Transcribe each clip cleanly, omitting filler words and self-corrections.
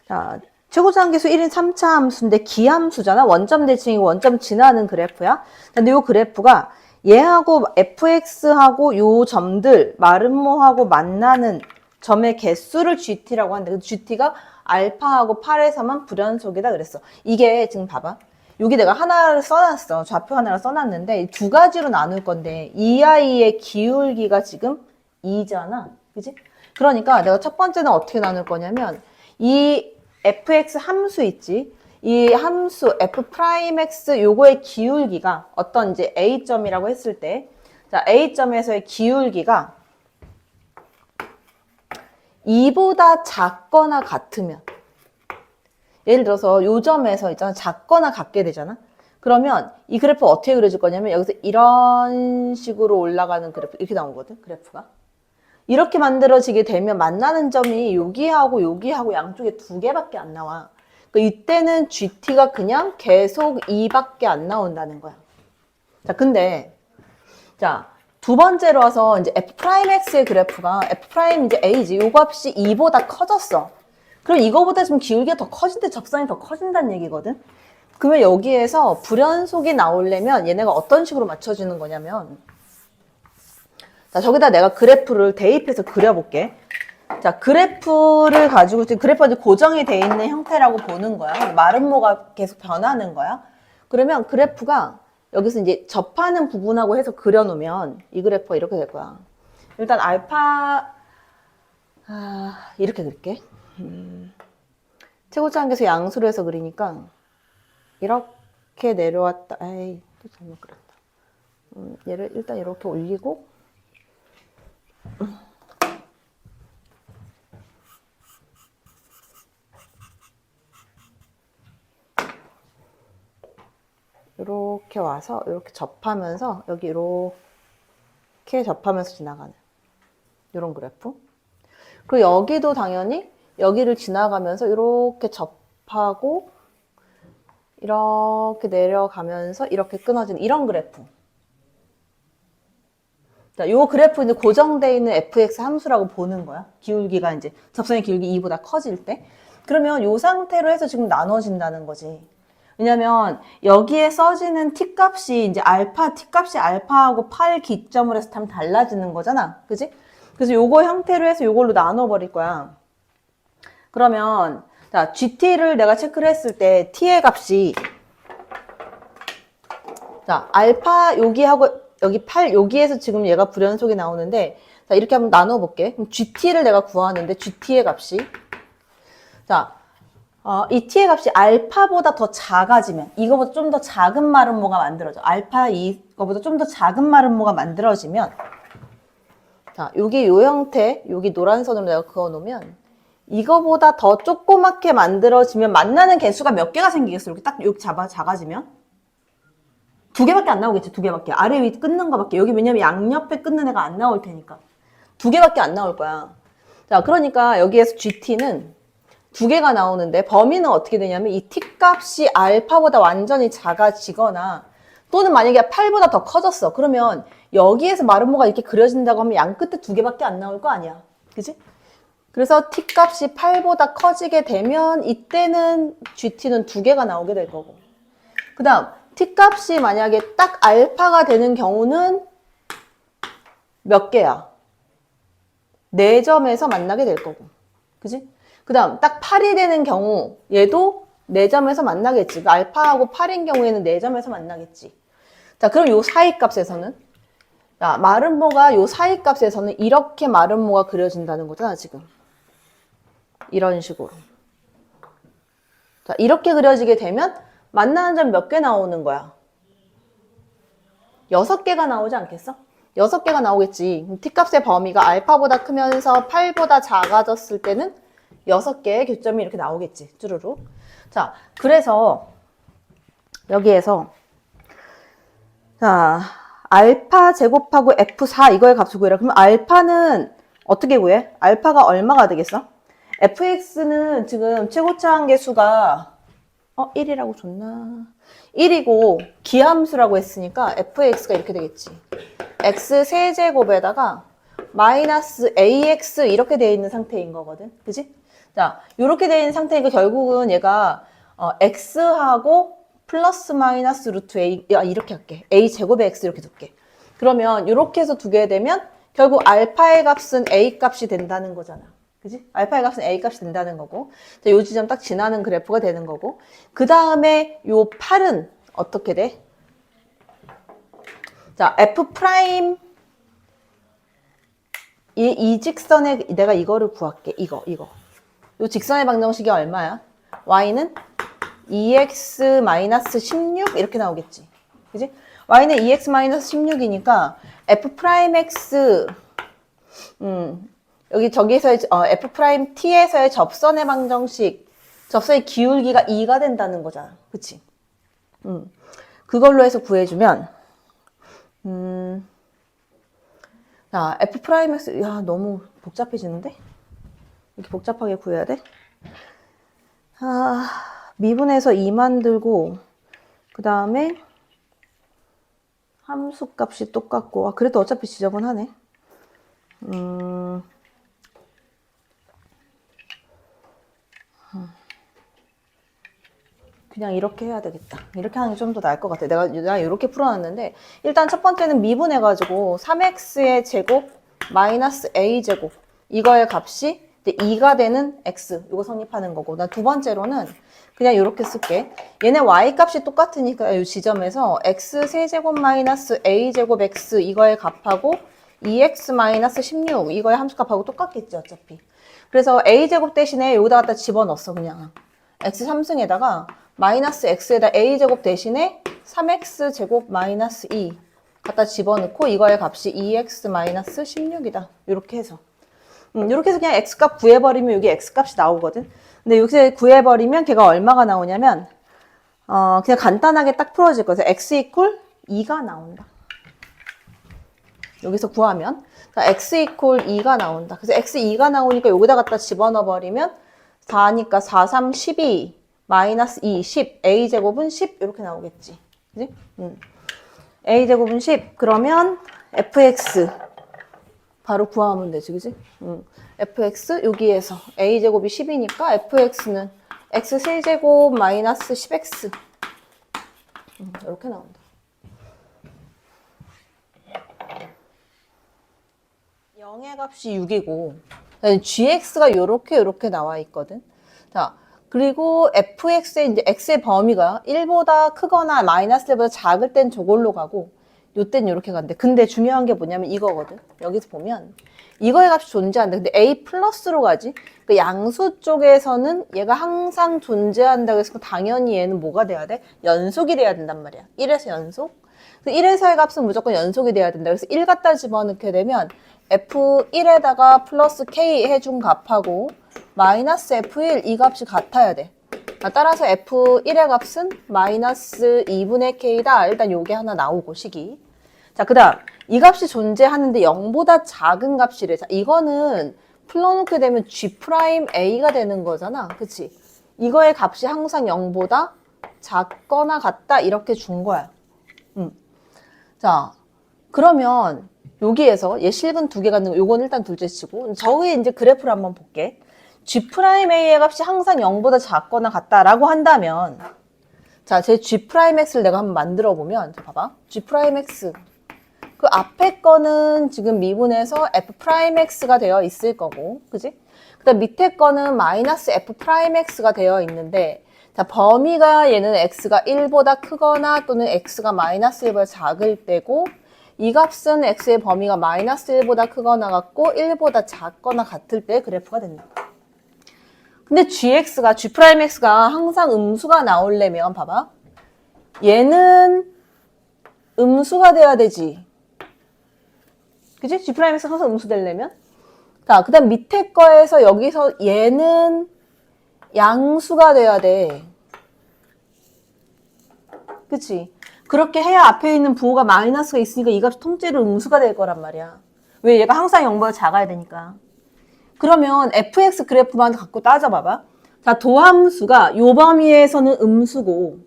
자, 최고차항계수 1인 3차 함수인데 기함수잖아. 원점 대칭이고 원점 지나는 그래프야. 근데 이 그래프가 얘하고 fx하고 요 점들 마름모하고 만나는 점의 개수를 gt라고 하는데 그 gt가 알파하고 8에서만 불연속이다 그랬어. 이게 지금 봐봐. 여기 내가 하나를 써놨어. 좌표 하나를 써놨는데 두 가지로 나눌 건데 이 아이의 기울기가 지금 2잖아. 그지? 그러니까 내가 첫 번째는 어떻게 나눌 거냐면 이 fx 함수 있지? 이 함수 f'x 요거의 기울기가 어떤 이제 a점이라고 했을 때 자, a점에서의 기울기가 2보다 작거나 같으면 예를 들어서 요 점에서 있잖아 작거나 같게 되잖아. 그러면 이 그래프 어떻게 그려질 거냐면 여기서 이런 식으로 올라가는 그래프 이렇게 나오거든. 그래프가. 이렇게 만들어지게 되면 만나는 점이 여기하고 여기하고 양쪽에 두 개밖에 안 나와. 그러니까 이때는 GT가 그냥 계속 2밖에 안 나온다는 거야. 자, 근데 자, 두 번째로 와서 이제 F'X의 그래프가 F' 이제 A지. 요 값이 2보다 커졌어. 그럼 이거보다 좀 기울기가 더 커진대 접선이 더 커진다는 얘기거든. 그러면 여기에서 불연속이 나오려면 얘네가 어떤 식으로 맞춰주는 거냐면 자, 저기다 내가 그래프를 대입해서 그려볼게. 자, 그래프를 가지고, 그래프가 이제 고정이 돼 있는 형태라고 보는 거야. 마름모가 계속 변하는 거야. 그러면 그래프가 여기서 이제 접하는 부분하고 해서 그려놓으면 이 그래프가 이렇게 될 거야. 일단 알파, 이렇게 그릴게. 최고차항계수 양수로 해서 그리니까 이렇게 내려왔다. 에이, 또 잘못 그렸다. 얘를 일단 이렇게 올리고 이렇게 와서 이렇게 접하면서 여기 이렇게 접하면서 지나가는 이런 그래프. 그리고 여기도 당연히 여기를 지나가면서 이렇게 접하고 이렇게 내려가면서 이렇게 끊어지는 이런 그래프. 자, 요 그래프는 고정되어 있는 fx 함수라고 보는 거야. 기울기가 이제 접선의 기울기 2보다 커질 때. 그러면 요 상태로 해서 지금 나눠진다는 거지. 왜냐면 여기에 써지는 t값이 이제 t값이 알파하고 8 기점으로 해서 참 달라지는 거잖아. 그지? 그래서 요거 형태로 해서 요걸로 나눠버릴 거야. 그러면 자, gt를 내가 체크를 했을 때 t의 값이 자, 알파 여기하고 여기 8 여기에서 지금 얘가 불연속이 나오는데 자, 이렇게 한번 나눠 볼게. 그럼 gt를 내가 구하는데 gt의 값이 자, 이 t의 값이 알파보다 더 작아지면 이거보다 좀 더 작은 마름모가 만들어져. 알파 이거보다 좀 더 작은 마름모가 만들어지면 자, 여기 요 형태, 여기 노란 선으로 내가 그어 놓으면 이거보다 더 조그맣게 만들어지면 만나는 개수가 몇 개가 생기겠어? 이렇게 딱 여기 작아지면 두 개밖에 안 나오겠지. 두 개밖에. 아래 위 끊는 거밖에. 여기 왜냐면 양옆에 끊는 애가 안 나올 테니까. 두 개밖에 안 나올 거야. 자, 그러니까 여기에서 GT는 두 개가 나오는데 범위는 어떻게 되냐면 이 T값이 알파보다 완전히 작아지거나 또는 만약에 8보다 더 커졌어. 그러면 여기에서 마름모가 이렇게 그려진다고 하면 양 끝에 두 개밖에 안 나올 거 아니야. 그지? 그래서 T값이 8보다 커지게 되면 이때는 GT는 두 개가 나오게 될 거고. 그 다음 T값이 만약에 딱 알파가 되는 경우는 몇 개야? 4점에서 만나게 될 거고. 그지? 그 다음 딱 8이 되는 경우 얘도 4점에서 만나겠지. 알파하고 8인 경우에는 4점에서 만나겠지. 자, 그럼 요 사이 값에서는 자, 마름모가 요 사이 값에서는 이렇게 마름모가 그려진다는 거잖아, 지금. 이런 식으로. 자, 이렇게 그려지게 되면 만나는 점 몇 개 나오는 거야? 6개가 나오지 않겠어? 6개가 나오겠지. T값의 범위가 알파보다 크면서 8보다 작아졌을 때는 6개의 교점이 이렇게 나오겠지. 쭈루루. 자, 그래서 여기에서 자, 알파 제곱하고 F4 이거의 값을 구해라. 그러면 알파는 어떻게 구해? 알파가 얼마가 되겠어? fx는 지금 최고차항계수가 1이라고 줬나? 1이고 기함수라고 했으니까 fx가 이렇게 되겠지. x 세제곱에다가 마이너스 ax 이렇게 되어 있는 상태인 거거든. 그지? 자, 이렇게 돼 있는 상태니까 결국은 얘가 x하고 플러스 마이너스 루트 a, 이렇게 할게. a 제곱의 x 이렇게 둘게. 그러면 이렇게 해서 두게 되면 결국 알파의 값은 a 값이 된다는 거잖아. 그지? 알파의 값은 a 값이 된다는 거고. 자, 요 지점 딱 지나는 그래프가 되는 거고. 그 다음에 요 8은 어떻게 돼? 자, f 프라임 이 직선에 내가 이거를 구할게. 이거. 요 직선의 방정식이 얼마야? y는 2x-16 이렇게 나오겠지. 그지? y는 2x-16이니까 f 프라임 x 여기 저기에서의 f 프라임 t에서의 접선의 방정식 접선의 기울기가 2가 된다는 거잖아. 그치? 그걸로 해서 구해주면 자, f 프라임 x 야 너무 복잡해지는데? 이렇게 복잡하게 구해야 돼? 미분해서 2 만들고 그 다음에 함수 값이 똑같고 그래도 어차피 지저분하네. 그냥 이렇게 해야 되겠다. 이렇게 하는 게 좀 더 나을 것 같아. 내가 이렇게 풀어놨는데 일단 첫 번째는 미분해가지고 3x의 제곱 마이너스 a 제곱 이거의 값이 2가 되는 x 이거 성립하는 거고 난 두 번째로는 그냥 이렇게 쓸게. 얘네 y 값이 똑같으니까 이 지점에서 x 세제곱 마이너스 a 제곱 x 이거의 값하고 2x 마이너스 16 이거의 함수값하고 똑같겠지 어차피. 그래서 a 제곱 대신에 여기다 갖다 집어넣었어 그냥. x 3승에다가 마이너스 x에다 a 제곱 대신에 3x 제곱 마이너스 2 갖다 집어넣고 이거의 값이 2x 마이너스 16이다. 이렇게 해서. 이렇게 해서 그냥 x값 구해버리면 여기 x값이 나오거든. 근데 여기서 구해버리면 걔가 얼마가 나오냐면 그냥 간단하게 딱 풀어질 거예요. x 이퀄 2가 나온다. 여기서 구하면 자, x 이퀄 2가 나온다. 그래서 x 2가 나오니까 여기다 갖다 집어넣어버리면 4니까 4, 3, 12 마이너스 2, 10 a제곱은 10 이렇게 나오겠지. 그지? a제곱은 10 그러면 fx 바로 구하면 되지, 그지? fx 여기에서 a제곱이 10이니까 fx는 x 세제곱 마이너스 10x 이렇게 나온다. 0의 값이 6이고 gx가 요렇게 나와 있거든. 자, 그리고 fx의 이제 x의 범위가 1보다 크거나 마이너스 1보다 작을 땐 저걸로 가고 요땐 이렇게 간대. 근데 중요한 게 뭐냐면 이거거든. 여기서 보면 이거의 값이 존재한다. 근데 a 플러스로 가지. 그 양수 쪽에서는 얘가 항상 존재한다고 해서 당연히 얘는 뭐가 돼야 돼? 연속이 돼야 된단 말이야. 1에서 연속. 1에서의 값은 무조건 연속이 돼야 된다. 그래서 1 갖다 집어넣게 되면 f1에다가 플러스 k 해준 값하고 마이너스 f1 이 값이 같아야 돼. 따라서 f1의 값은 마이너스 2분의 k다. 일단 요게 하나 나오고 식이. 자, 그 다음 이 값이 존재하는데 0보다 작은 값이래. 자, 이거는 풀어놓게 되면 g'a가 되는 거잖아. 그치? 이거의 값이 항상 0보다 작거나 같다. 이렇게 준 거야. 자, 그러면 여기에서 얘 실근 두 개 갖는 거 요건 일단 둘째 치고 저 위에 이제 그래프를 한번 볼게. g'a의 값이 항상 0보다 작거나 같다라고 한다면 자, 제 g'x를 내가 한번 만들어 보면 자, 봐봐. g'x 그 앞에 거는 지금 미분해서 f'x가 되어 있을 거고 그지? 그 다음 밑에 거는 마이너스 f'x가 되어 있는데 자, 범위가 얘는 x가 1보다 크거나 또는 x가 마이너스 1보다 작을 때고 이 값은 x의 범위가 마이너스 1보다 크거나 같고 1보다 작거나 같을 때 그래프가 된다. 근데 g'x가 항상 음수가 나오려면 봐봐. 얘는 음수가 돼야 되지. 그치? g'x가 항상 음수 되려면. 자, 그 다음 밑에 거에서 여기서 얘는 양수가 돼야 돼. 그치? 그렇게 해야 앞에 있는 부호가 마이너스가 있으니까 이 값이 통째로 음수가 될 거란 말이야. 왜? 얘가 항상 0보다 작아야 되니까. 그러면 fx 그래프만 갖고 따져봐봐. 자, 도함수가 요 범위에서는 음수고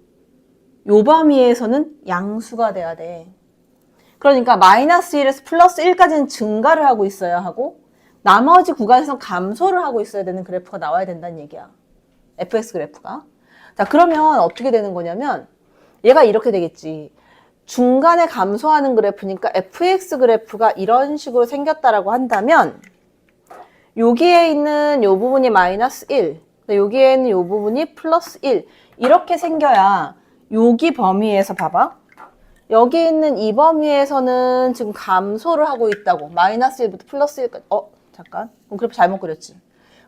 요 범위에서는 양수가 돼야 돼. 그러니까 마이너스 1에서 플러스 1까지는 증가를 하고 있어야 하고 나머지 구간에서 감소를 하고 있어야 되는 그래프가 나와야 된다는 얘기야. fx 그래프가. 자, 그러면 어떻게 되는 거냐면 얘가 이렇게 되겠지. 중간에 감소하는 그래프니까 fx 그래프가 이런 식으로 생겼다라고 한다면 여기에 있는 요 부분이 마이너스 1, 여기에 있는 요 부분이 플러스 1 이렇게 생겨야 여기 범위에서 봐봐. 여기 있는 이 범위에서는 지금 감소를 하고 있다고. 마이너스 1부터 플러스 1까지. 잠깐. 그럼 그래프 잘못 그렸지.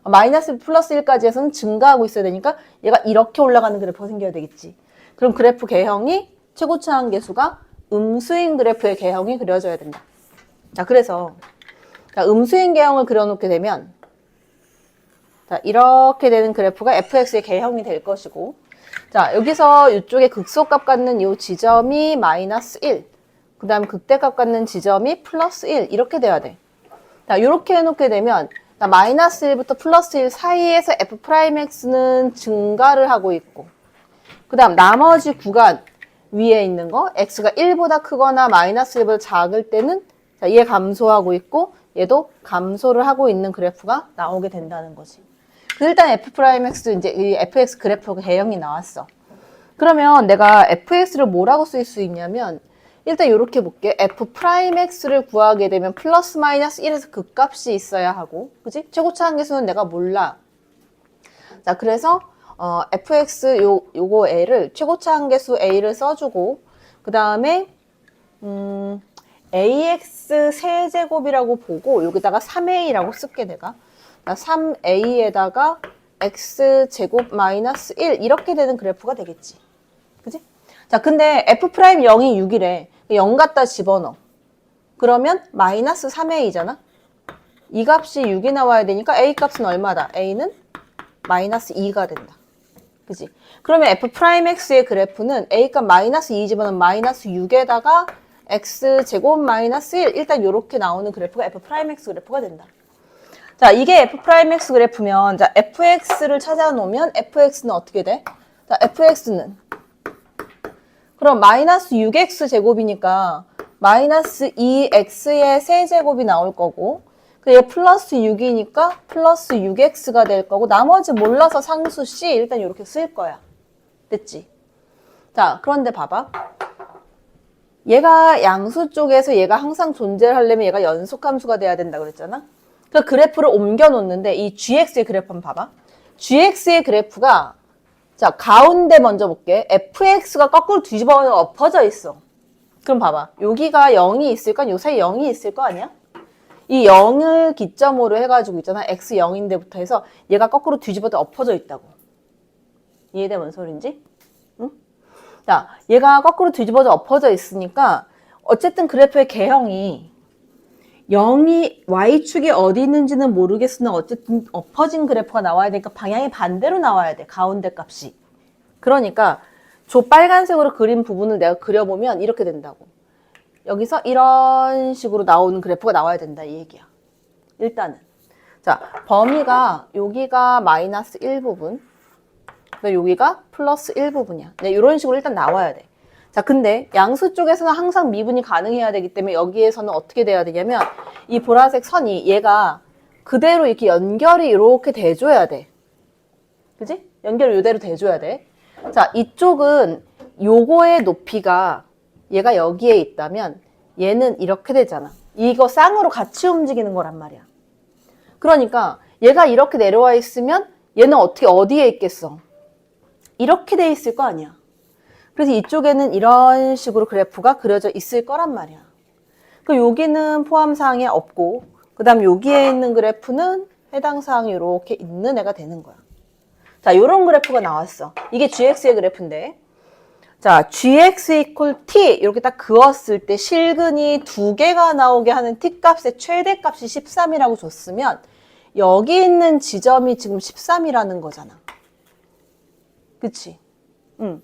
마이너스 플러스 1까지 해서는 증가하고 있어야 되니까 얘가 이렇게 올라가는 그래프가 생겨야 되겠지. 그럼 그래프 개형이 최고치 한계수가 음수인 그래프의 개형이 그려져야 된다. 자, 그래서 음수인 개형을 그려놓게 되면 자, 이렇게 되는 그래프가 fx의 개형이 될 것이고 자, 여기서 이쪽에 극소값 갖는 이 지점이 마이너스 1 그 다음 극대값 갖는 지점이 플러스 1 이렇게 돼야 돼. 자, 이렇게 해놓게 되면 마이너스 1부터 플러스 1 사이에서 f'x는 증가를 하고 있고 그 다음 나머지 구간 위에 있는 거 x가 1보다 크거나 마이너스 1보다 작을 때는 자, 얘 감소하고 있고 얘도 감소를 하고 있는 그래프가 나오게 된다는 거지. 일단 f'x 이제 이 fx 그래프 개형이 나왔어. 그러면 내가 fx를 뭐라고 쓸 수 있냐면 일단 이렇게 볼게. f'x를 구하게 되면 플러스 마이너스 1에서 극값이 있어야 하고 그치? 최고치 한계수는 내가 몰라. 자, 그래서 fx 요거 a를 최고치 한계수 a를 써주고 그 다음에 ax 세제곱이라고 보고 여기다가 3a라고 쓸게 내가. 3a에다가 x제곱 마이너스 1 이렇게 되는 그래프가 되겠지. 그치? 자, 근데 f'0이 6이래. 0 갖다 집어넣어. 그러면 마이너스 3a잖아? 이 값이 6이 나와야 되니까 a 값은 얼마다? a는 마이너스 2가 된다. 그치? 그러면 f'x의 그래프는 a 값 마이너스 2 집어넣으면 마이너스 6에다가 x제곱 마이너스 1 일단 이렇게 나오는 그래프가 f'x 그래프가 된다. 자, 이게 f'x 그래프면 자, fx를 찾아놓으면 fx는 어떻게 돼? 자, fx는 그럼 마이너스 6x 제곱이니까 마이너스 2x의 세제곱이 나올 거고 얘 플러스 6이니까 플러스 6x가 될 거고 나머지 몰라서 상수 c 일단 이렇게 쓸 거야. 됐지? 자, 그런데 봐봐. 얘가 양수 쪽에서 얘가 항상 존재를 하려면 얘가 연속함수가 돼야 된다 그랬잖아? 그 그래프를 옮겨 놓는데 이 gx의 그래프 한번 봐봐. gx의 그래프가 자, 가운데 먼저 볼게. fx가 거꾸로 뒤집어 엎어져 있어. 그럼 봐봐. 여기가 0이 있을까? 요 사이에 0이 있을 거 아니야? 이 0을 기점으로 해가지고 있잖아. x 0인데부터 해서 얘가 거꾸로 뒤집어도 엎어져 있다고. 이해돼? 뭔 소린지? 응? 자, 얘가 거꾸로 뒤집어져 엎어져 있으니까 어쨌든 그래프의 개형이 0이 y축이 어디 있는지는 모르겠으나 어쨌든 엎어진 그래프가 나와야 되니까 방향이 반대로 나와야 돼. 가운데 값이. 그러니까 저 빨간색으로 그린 부분을 내가 그려보면 이렇게 된다고. 여기서 이런 식으로 나오는 그래프가 나와야 된다 이 얘기야. 일단은. 자, 범위가 여기가 마이너스 1 부분 여기가 플러스 1 부분이야. 네, 이런 식으로 일단 나와야 돼. 자, 근데 양수 쪽에서는 항상 미분이 가능해야 되기 때문에 여기에서는 어떻게 돼야 되냐면 이 보라색 선이 얘가 그대로 이렇게 연결이 이렇게 돼줘야 돼. 그지? 연결이 이대로 돼줘야 돼. 자, 이쪽은 요거의 높이가 얘가 여기에 있다면 얘는 이렇게 되잖아. 이거 쌍으로 같이 움직이는 거란 말이야. 그러니까 얘가 이렇게 내려와 있으면 얘는 어떻게 어디에 있겠어? 이렇게 돼 있을 거 아니야. 그래서 이쪽에는 이런 식으로 그래프가 그려져 있을 거란 말이야. 그 여기는 포함사항이 없고 그 다음 여기에 있는 그래프는 해당 사항이 이렇게 있는 애가 되는 거야. 자, 이런 그래프가 나왔어. 이게 gx의 그래프인데 자, gx equal t 이렇게 딱 그었을 때 실근이 두 개가 나오게 하는 t 값의 최대값이 13이라고 줬으면 여기 있는 지점이 지금 13이라는 거잖아. 그치? 응.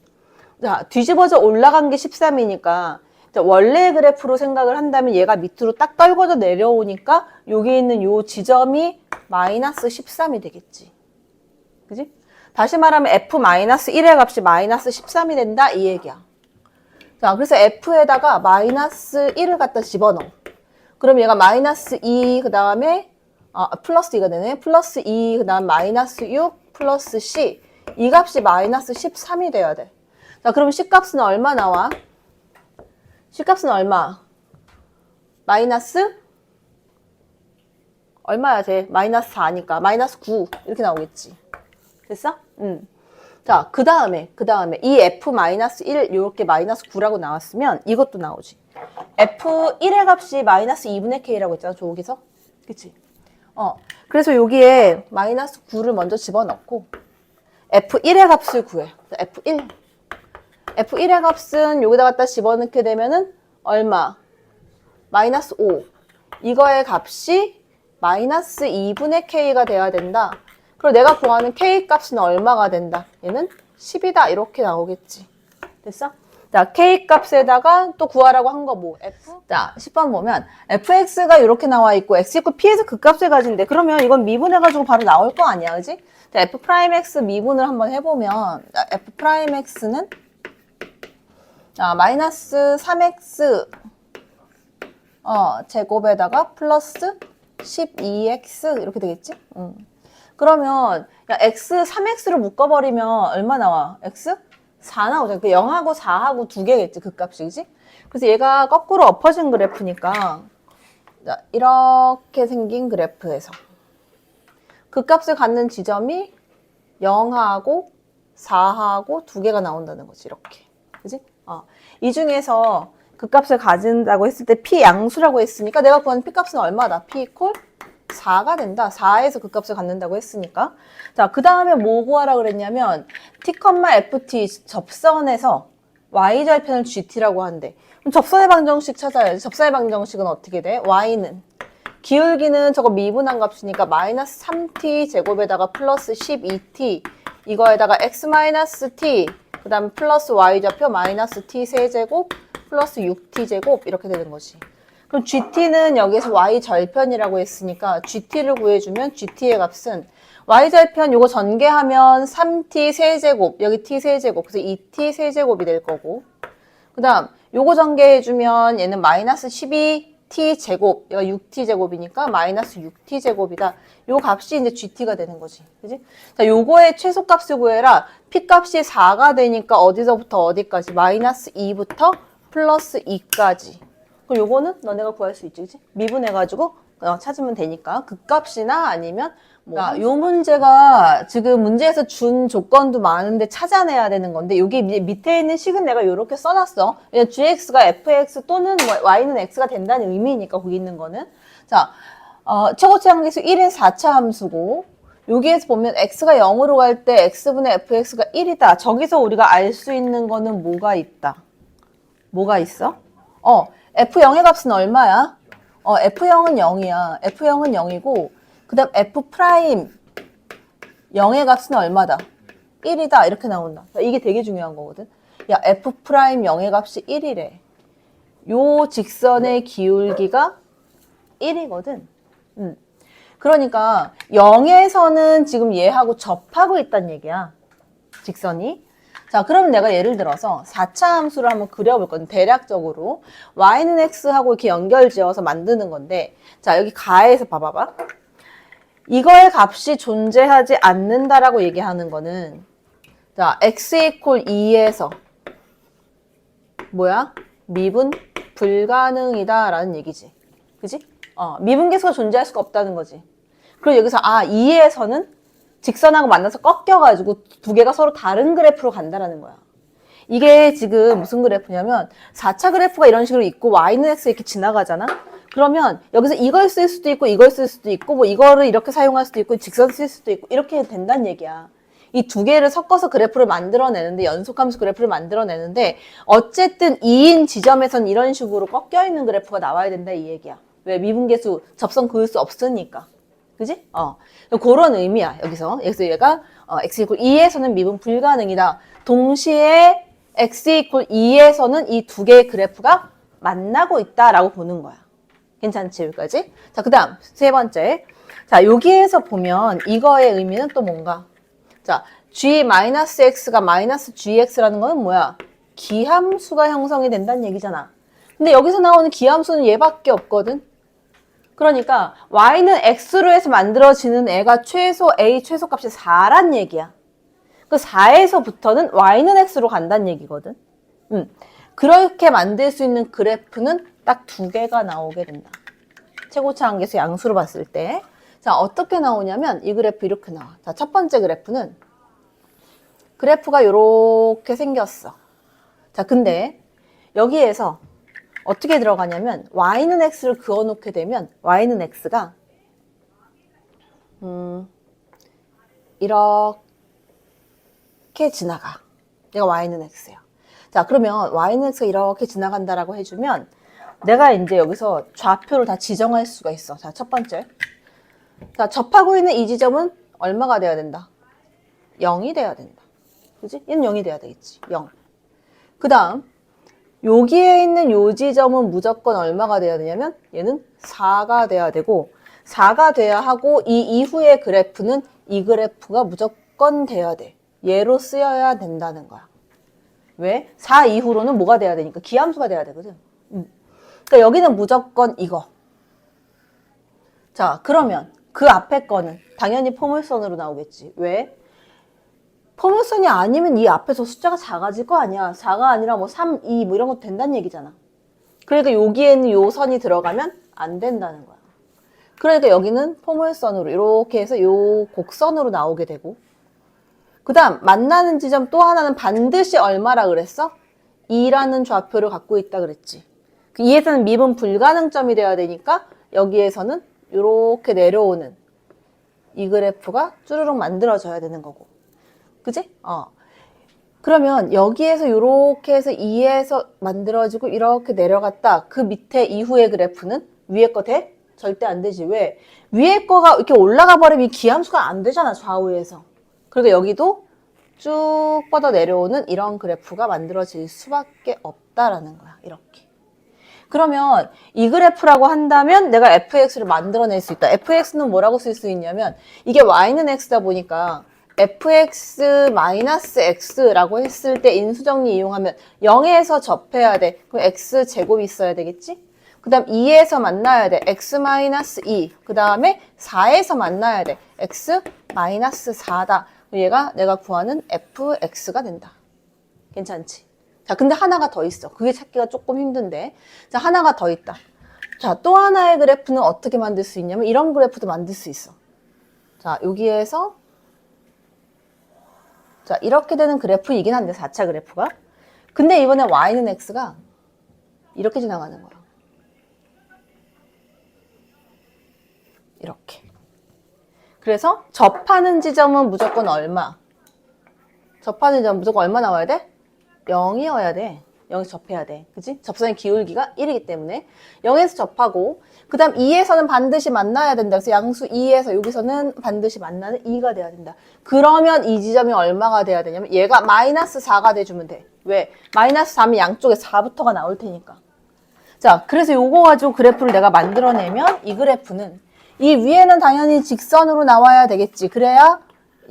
자, 뒤집어져 올라간 게 13이니까 원래 그래프로 생각을 한다면 얘가 밑으로 딱 떨궈져 내려오니까 여기 있는 요 지점이 마이너스 13이 되겠지. 그지? 다시 말하면 f-1의 값이 마이너스 13이 된다 이 얘기야. 자, 그래서 f에다가 마이너스 1을 갖다 집어넣어. 그럼 얘가 마이너스 2 그 다음에 플러스 2가 되네. 플러스 2, 그 다음 마이너스 6, 플러스 C. 이 값이 마이너스 13이 돼야 돼. 자, 그럼 C 값은 얼마 나와? C 값은 얼마? 마이너스? 얼마야 돼? 마이너스 4니까. 마이너스 9. 이렇게 나오겠지. 됐어? 자, 그 다음에 이 F-1 요렇게 마이너스 9라고 나왔으면 이것도 나오지. F1의 값이 마이너스 2분의 K라고 했잖아, 저기서. 그치? 그래서 여기에 마이너스 9를 먼저 집어넣고 F1의 값을 구해. F1. F1의 값은 여기다 갖다 집어넣게 되면은 얼마? 마이너스 5. 이거의 값이 마이너스 2분의 K가 돼야 된다. 그리고 내가 구하는 K 값은 얼마가 된다? 얘는 10이다. 이렇게 나오겠지. 됐어? 자, K 값에다가 또 구하라고 한 거 뭐? F? 자, 10번 보면 fx가 이렇게 나와 있고 x 있고 p에서 그 값을 가진대. 그러면 이건 미분해가지고 바로 나올 거 아니야, 그지? 자, f'x 미분을 한번 해보면 자, f'x는 마이너스 3x 제곱에다가 플러스 12x 이렇게 되겠지? 그러면 야, x 3x로 묶어버리면 얼마 나와? x 4 나오잖아. 그 0하고 4하고 두 개겠지, 그 값이, 그지? 그래서 얘가 거꾸로 엎어진 그래프니까 자, 이렇게 생긴 그래프에서 그 값을 갖는 지점이 0하고 4하고 두 개가 나온다는 거지, 이렇게. 그지? 이 중에서 그 값을 가진다고 했을 때 P 양수라고 했으니까 내가 구하는 P 값은 얼마다? P 이퀄 4가 된다. 4에서 그 값을 갖는다고 했으니까. 자, 그 다음에 뭐 구하라 그랬냐면 T, FT 접선에서 Y절편을 GT라고 한대. 그럼 접선의 방정식 찾아야지. 접선의 방정식은 어떻게 돼? Y는 기울기는 저거 미분한 값이니까 마이너스 3t 제곱에다가 플러스 12t 이거에다가 x 마이너스 t 그 다음에 플러스 y좌표 마이너스 t 세제곱 플러스 6t 제곱 이렇게 되는 거지. 그럼 gt는 여기에서 y절편이라고 했으니까 gt를 구해주면 gt의 값은 y절편 요거 전개하면 3t 세제곱 여기 t 세제곱 그래서 2t 세제곱이 될 거고 그 다음 요거 전개해주면 얘는 마이너스 12t 제곱 얘가 6t 제곱이니까 마이너스 6t 제곱이다. 요 값이 이제 gt가 되는 거지. 그지? 자, 요거의 최소값을 구해라. p 값이 4가 되니까 어디서부터 어디까지? 마이너스 2부터 플러스 2까지. 그럼 요거는 너네가 구할 수 있지, 그치? 미분해가지고 찾으면 되니까 그 값이나 아니면 요 문제가 지금 문제에서 준 조건도 많은데 찾아내야 되는 건데 여기 밑에 있는 식은 내가 이렇게 써놨어. 왜냐면 gx가 fx 또는 y는 x가 된다는 의미니까 거기 있는 거는. 자, 최고치 한계수 1의 4차 함수고 여기에서 보면 x가 0으로 갈 때 x분의 fx가 1이다. 저기서 우리가 알 수 있는 거는 뭐가 있다? 뭐가 있어? f0의 값은 얼마야? f0은 0이야. f0은 0이고 그 다음 f 프라임 0의 값은 얼마다? 1이다. 이렇게 나온다. 이게 되게 중요한 거거든. 야, f 프라임 0의 값이 1이래. 요 직선의 기울기가 1이거든. 그러니까 0에서는 지금 얘하고 접하고 있다는 얘기야. 직선이. 자, 그러면 내가 예를 들어서 4차 함수를 한번 그려볼 건데 대략적으로 y는 x하고 이렇게 연결지어서 만드는 건데 자, 여기 가에서 봐봐봐. 이거의 값이 존재하지 않는다라고 얘기하는 거는 자, x 이퀄 2에서 뭐야? 미분 불가능이다 라는 얘기지. 그지? 미분계수가 존재할 수가 없다는 거지. 그리고 여기서 2에서는 직선하고 만나서 꺾여가지고 두 개가 서로 다른 그래프로 간다라는 거야. 이게 지금 무슨 그래프냐면 4차 그래프가 이런 식으로 있고 y는 x 이렇게 지나가잖아. 그러면 여기서 이걸 쓸 수도 있고 이걸 쓸 수도 있고 뭐 이거를 이렇게 사용할 수도 있고 직선 쓸 수도 있고 이렇게 된다는 얘기야. 이 두 개를 섞어서 그래프를 만들어내는데 연속함수 그래프를 만들어내는데 어쨌든 2인 지점에선 이런 식으로 꺾여있는 그래프가 나와야 된다 이 얘기야. 왜? 미분계수 접선 그을 수 없으니까. 그지? 그런 의미야, 여기서. 여기서 얘가, x 이퀄 2에서는 미분 불가능이다. 동시에 x 이퀄 2에서는 이 두 개의 그래프가 만나고 있다라고 보는 거야. 괜찮지, 여기까지? 자, 그 다음, 세 번째. 자, 여기에서 보면 이거의 의미는 또 뭔가? 자, g-x가 마이너스 gx라는 건 뭐야? 기함수가 형성이 된다는 얘기잖아. 근데 여기서 나오는 기함수는 얘밖에 없거든? 그러니까 y는 x로 해서 만들어지는 애가 최소 a 최소값이 4란 얘기야. 그 4에서부터는 y는 x로 간다는 얘기거든. 그렇게 만들 수 있는 그래프는 딱 2개가 나오게 된다. 최고차 한계수 양수로 봤을 때. 자, 어떻게 나오냐면 이 그래프 이렇게 나와. 자, 첫 번째 그래프는 그래프가 이렇게 생겼어. 자, 근데 여기에서 어떻게 들어가냐면 y는 x를 그어놓게 되면 y는 x가 이렇게 지나가. 얘가 y는 x예요. 자, 그러면 y는 x가 이렇게 지나간다라고 해주면 내가 이제 여기서 좌표를 다 지정할 수가 있어. 자, 첫 번째. 자, 접하고 있는 이 지점은 얼마가 돼야 된다? 0이 돼야 된다. 그지? 얘는 0이 돼야 되겠지. 0. 그 다음 여기에 있는 요 지점은 무조건 얼마가 돼야 되냐면 얘는 4가 돼야 되고 4가 돼야 하고 이 이후의 그래프는 이 그래프가 무조건 돼야 돼. 얘로 쓰여야 된다는 거야. 왜? 4 이후로는 뭐가 돼야 되니까 기함수가 돼야 되거든. 그러니까 여기는 무조건 이거. 자, 그러면 그 앞에 거는 당연히 포물선으로 나오겠지. 왜? 포물선이 아니면 이 앞에서 숫자가 작아질 거 아니야. 4가 아니라 뭐 3, 2 뭐 이런 것도 된다는 얘기잖아. 그러니까 여기에는 요 선이 들어가면 안 된다는 거야. 그러니까 여기는 포물선으로 이렇게 해서 요 곡선으로 나오게 되고 그 다음 만나는 지점 또 하나는 반드시 얼마라 그랬어? 2라는 좌표를 갖고 있다 그랬지. 2에서는 미분 불가능점이 돼야 되니까 여기에서는 이렇게 내려오는 이 그래프가 쭈르륵 만들어져야 되는 거고. 그지? 그러면 여기에서 이렇게 해서 2에서 만들어지고 이렇게 내려갔다. 그 밑에 이후의 그래프는 위에 거 돼? 절대 안 되지. 왜? 위에 거가 이렇게 올라가 버리면 이 기함수가 안 되잖아. 좌우에서. 그러니까 여기도 쭉 뻗어 내려오는 이런 그래프가 만들어질 수밖에 없다라는 거야. 이렇게. 그러면 이 그래프라고 한다면 내가 fx를 만들어낼 수 있다. fx는 뭐라고 쓸 수 있냐면 이게 y는 x다 보니까 fx-x라고 했을 때 인수정리 이용하면 0에서 접해야 돼. 그럼 x제곱이 있어야 되겠지? 그 다음 2에서 만나야 돼. x-2. 그 다음에 4에서 만나야 돼. x-4다. 얘가 내가 구하는 fx가 된다. 괜찮지? 자, 근데 하나가 더 있어. 그게 찾기가 조금 힘든데. 자, 하나가 더 있다. 자, 또 하나의 그래프는 어떻게 만들 수 있냐면 이런 그래프도 만들 수 있어. 자, 여기에서 자, 이렇게 되는 그래프이긴 한데 4차 그래프가. 근데 이번에 y는 x가 이렇게 지나가는 거야. 이렇게. 그래서 접하는 지점은 무조건 얼마? 접하는 지점 무조건 얼마 나와야 돼? 0이어야 돼. 0에서 접해야 돼. 그치? 접선의 기울기가 1이기 때문에 0에서 접하고 그 다음 2에서는 반드시 만나야 된다. 그래서 양수 2에서 여기서는 반드시 만나는 2가 돼야 된다. 그러면 이 지점이 얼마가 돼야 되냐면 얘가 마이너스 4가 돼주면 돼. 왜? 마이너스 4면 양쪽에 4부터가 나올 테니까. 자, 그래서 요거 가지고 그래프를 내가 만들어내면 이 그래프는 이 위에는 당연히 직선으로 나와야 되겠지. 그래야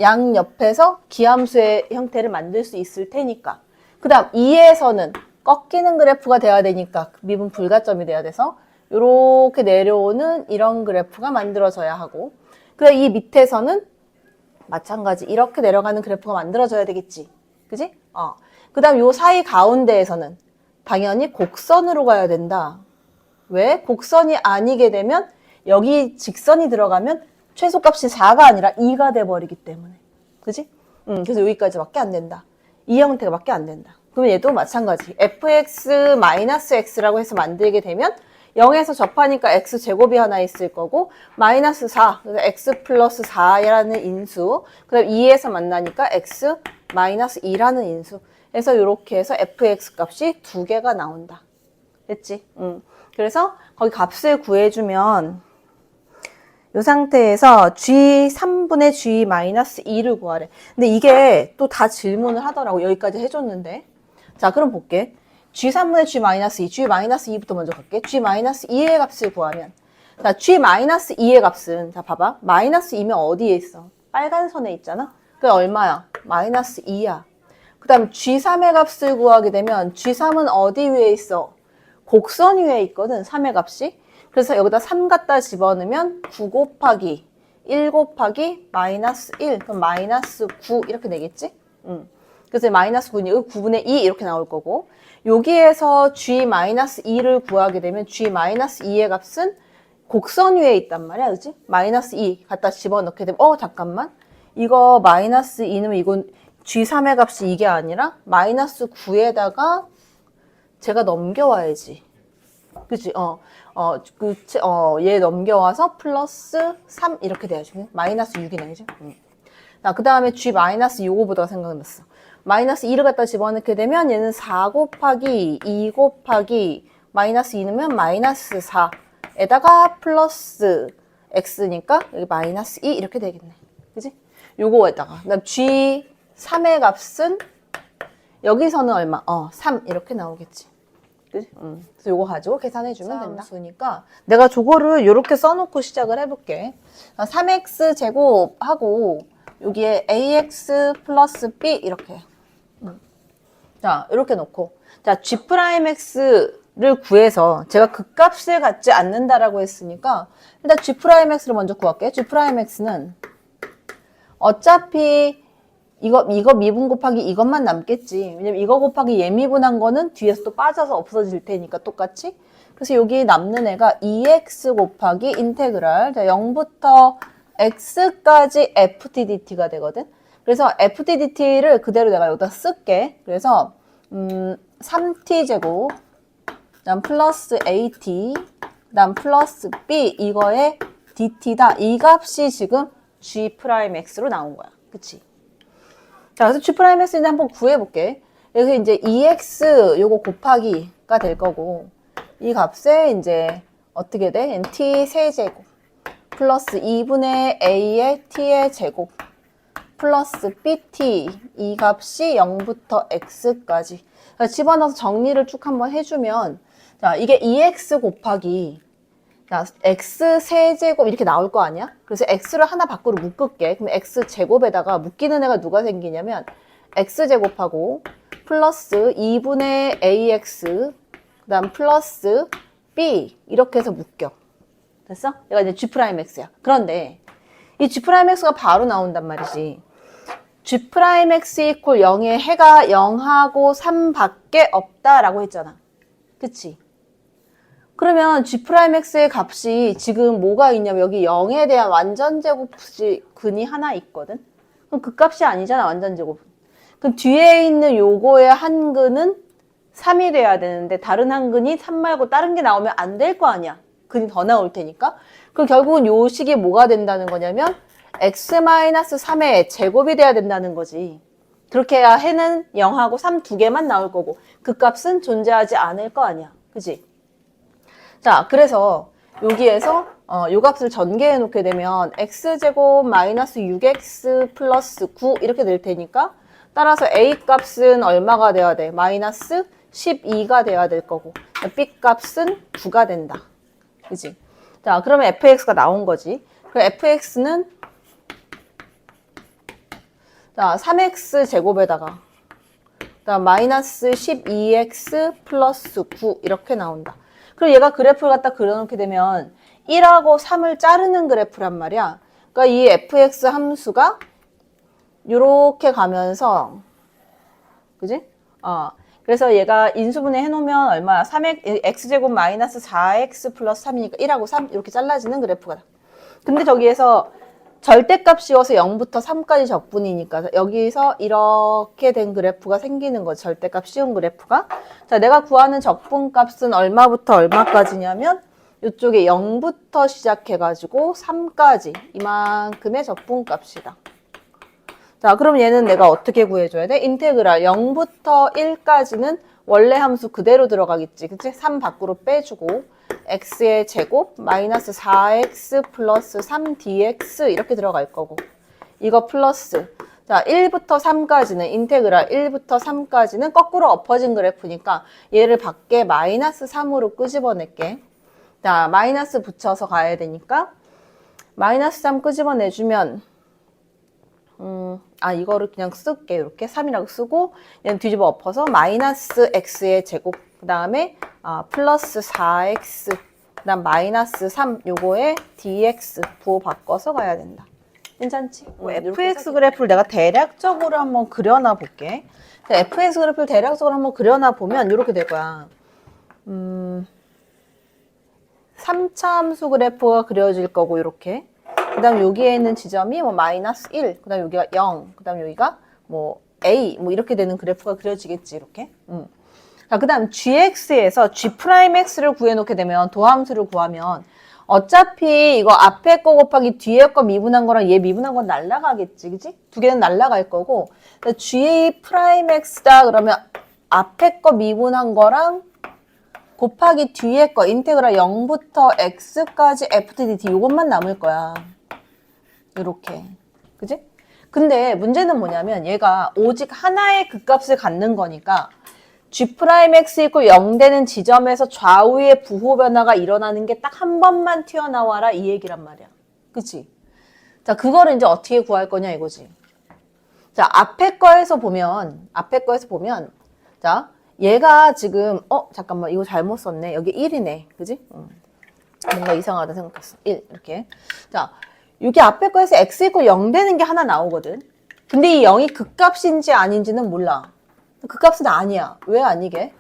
양 옆에서 기함수의 형태를 만들 수 있을 테니까. 그 다음 2에서는 꺾이는 그래프가 돼야 되니까 미분 불가점이 돼야 돼서 이렇게 내려오는 이런 그래프가 만들어져야 하고 그다음 이 밑에서는 마찬가지 이렇게 내려가는 그래프가 만들어져야 되겠지. 그지? 그 다음 요 사이 가운데에서는 당연히 곡선으로 가야 된다. 왜? 곡선이 아니게 되면 여기 직선이 들어가면 최소값이 4가 아니라 2가 돼버리기 때문에. 그지? 그래서 여기까지밖에 안 된다. 이 형태가 밖에 안 된다. 그러면 얘도 마찬가지. fx-x라고 해서 만들게 되면 0에서 접하니까 x제곱이 하나 있을 거고 마이너스 4, 그래서 x 플러스 4라는 인수 그 다음 2에서 만나니까 x 마이너스 2라는 인수 그래서 이렇게 해서 fx 값이 2개가 나온다. 됐지? 그래서 거기 값을 구해주면 이 상태에서 g 3분의 g 마이너스 2를 구하래. 근데 이게 또 다 질문을 하더라고. 여기까지 해줬는데. 자, 그럼 볼게. g 3분의 g 마이너스 2, g 마이너스 2부터 먼저 갈게. g 마이너스 2의 값을 구하면. 자, g 마이너스 2의 값은, 자, 봐봐. 마이너스 2면 어디에 있어? 빨간 선에 있잖아? 그게 얼마야? 마이너스 2야. 그 다음 g3의 값을 구하게 되면 g3은 어디 위에 있어? 곡선 위에 있거든, 3의 값이. 그래서 여기다 3 갖다 집어넣으면 9 곱하기 1 곱하기 마이너스 1. 그럼 마이너스 9 이렇게 되겠지? 그래서 마이너스 9는 9분의 2 이렇게 나올 거고, 여기에서 g-2를 구하게 되면 g-2의 값은 곡선 위에 있단 말이야, 그치? 마이너스 2 갖다 집어넣게 되면, 잠깐만. 이거 마이너스 2는 이건 g3의 값이 이게 아니라 마이너스 9에다가 제가 넘겨와야지. 그치? 얘 넘겨와서 플러스 3 이렇게 돼야지. 마이너스 6이네, 그치? 자, 그 다음에 g-요거보다가 생각났어. 마이너스 2를 갖다 집어넣게 되면 얘는 4 곱하기 2 곱하기 마이너스 2 넣으면 마이너스 4에다가 플러스 x니까 여기 마이너스 2 이렇게 되겠네. 그치? 요거에다가. 그다음 g3의 값은 여기서는 얼마? 3 이렇게 나오겠지. 그치? 그래서 요거 가지고 계산해주면 된다. 그러니까 내가 저거를 이렇게 써놓고 시작을 해볼게. 3x 제곱하고 여기에 ax 플러스 b 이렇게. 자, 이렇게 놓고. 자, g'x를 구해서 제가 그 값을 갖지 않는다라고 했으니까 일단 g'x를 먼저 구할게요. g'x는 어차피 이거 미분 곱하기 이것만 남겠지. 왜냐면 이거 곱하기 얘 미분한 거는 뒤에서 또 빠져서 없어질 테니까 똑같이. 그래서 여기 남는 애가 2x 곱하기 인테그랄. 자, 0부터 x까지 ftdt가 되거든. 그래서 ftdt를 그대로 내가 여기다 쓸게. 그래서 3t 제곱, 그다음 플러스 at, 그다음 플러스 b 이거에 dt다. 이 값이 지금 g'x로 나온 거야. 그치? 자, 그래서 g'x인데 한번 구해볼게. 여기서 이제 2x 요거 곱하기가 될 거고, 이 값에 이제 어떻게 돼? t 세제곱 플러스 2분의 a의 t의 제곱 플러스 bt 이 값이 0부터 x까지. 집어넣어서 정리를 쭉 한번 해주면, 자, 이게 2x 곱하기 자, x 세제곱 이렇게 나올 거 아니야? 그래서 x를 하나 밖으로 묶을게. 그럼 x 제곱에다가 묶이는 애가 누가 생기냐면 x 제곱하고 플러스 2분의 ax 그다음 플러스 b 이렇게 해서 묶여. 됐어? 얘가 이제 g'x야. 그런데 이 g'x가 바로 나온단 말이지. g'x 이퀄 0에 해가 0하고 3밖에 없다라고 했잖아. 그치? 그러면 g'x의 값이 지금 뭐가 있냐면 여기 0에 대한 완전제곱근이 하나 있거든? 그럼 그 값이 아니잖아, 완전제곱은. 그럼 뒤에 있는 요거의 한근은 3이 돼야 되는데 다른 한근이 3 말고 다른 게 나오면 안 될 거 아니야. 근이 더 나올 테니까. 그럼 결국은 요 식이 뭐가 된다는 거냐면 x-3의 제곱이 돼야 된다는 거지. 그렇게 해야 해는 0하고 3 두 개만 나올 거고 그 값은 존재하지 않을 거 아니야. 그치? 자, 그래서 여기에서 요 값을 전개해 놓게 되면 x제곱 마이너스 6x 플러스 9 이렇게 될 테니까 따라서 a 값은 얼마가 돼야 돼? 마이너스 12가 돼야 될 거고 b 값은 9가 된다. 그치? 자, 그러면 fx가 나온 거지. 그럼 fx는 자, 3x 제곱에다가 그다음 마이너스 12x 플러스 9 이렇게 나온다. 그리고 얘가 그래프를 갖다 그려놓게 되면 1하고 3을 자르는 그래프란 말이야. 그러니까 이 fx 함수가 요렇게 가면서 그지? 그래서 얘가 인수분해 해놓으면 얼마야? 3x, x제곱 마이너스 4x 플러스 3이니까 1하고 3 이렇게 잘라지는 그래프가. 근데 저기에서 절대값 씌워서 0부터 3까지 적분이니까 여기서 이렇게 된 그래프가 생기는 거죠. 절대값 씌운 그래프가. 자, 내가 구하는 적분값은 얼마부터 얼마까지냐면 이쪽에 0부터 시작해가지고 3까지 이만큼의 적분값이다. 자, 그럼 얘는 내가 어떻게 구해줘야 돼? 인테그랄 0부터 1까지는 원래 함수 그대로 들어가겠지. 그치? 3 밖으로 빼주고 x의 제곱 마이너스 4x 플러스 3dx 이렇게 들어갈 거고 이거 플러스 자 1부터 3까지는 인테그랄 1부터 3까지는 거꾸로 엎어진 그래프니까 얘를 밖에 마이너스 3으로 끄집어낼게. 자 마이너스 붙여서 가야 되니까 마이너스 3 끄집어내주면 이거를 그냥 쓸게. 이렇게 3이라고 쓰고 얘는 뒤집어 엎어서 마이너스 x의 제곱 그 다음에 플러스 4x 그다음 마이너스 3 요거에 dx 부호 바꿔서 가야 된다. 괜찮지? fx 그래프를 내가 대략적으로 한번 그려놔 볼게. fx 그래프를 대략적으로 한번 그려놔 보면 이렇게 될 거야. 3차 함수 그래프가 그려질 거고 이렇게. 그다음 여기에 있는 지점이 뭐 마이너스 1, 그다음 여기가 0, 그다음 여기가 뭐 a 뭐 이렇게 되는 그래프가 그려지겠지 이렇게. 자, 그다음 gx에서 g'x를 구해놓게 되면 도함수를 구하면 어차피 이거 앞에 거 곱하기 뒤에 거 미분한 거랑 얘 미분한 건 날라가겠지, 그지? 두 개는 날라갈 거고 g'x다 그러면 앞에 거 미분한 거랑 곱하기 뒤에 거 인테그랄 0부터 x까지 ftdt 이것만 남을 거야. 이렇게, 그지? 근데 문제는 뭐냐면 얘가 오직 하나의 극값을 갖는 거니까 G'X 이고 0 되는 지점에서 좌우의 부호 변화가 일어나는 게 딱 한 번만 튀어나와라 이 얘기란 말이야. 그치? 자, 그거를 이제 어떻게 구할 거냐 이거지. 자, 앞에 거에서 보면, 자, 얘가 지금, 잠깐만, 이거 잘못 썼네. 여기 1이네. 그지? 뭔가 이상하다 생각했어. 1, 이렇게. 자, 여기 앞에 거에서 x 이고 0 되는 게 하나 나오거든. 근데 이 0이 극값인지 아닌지는 몰라. 극값은 아니야. 왜 아니게?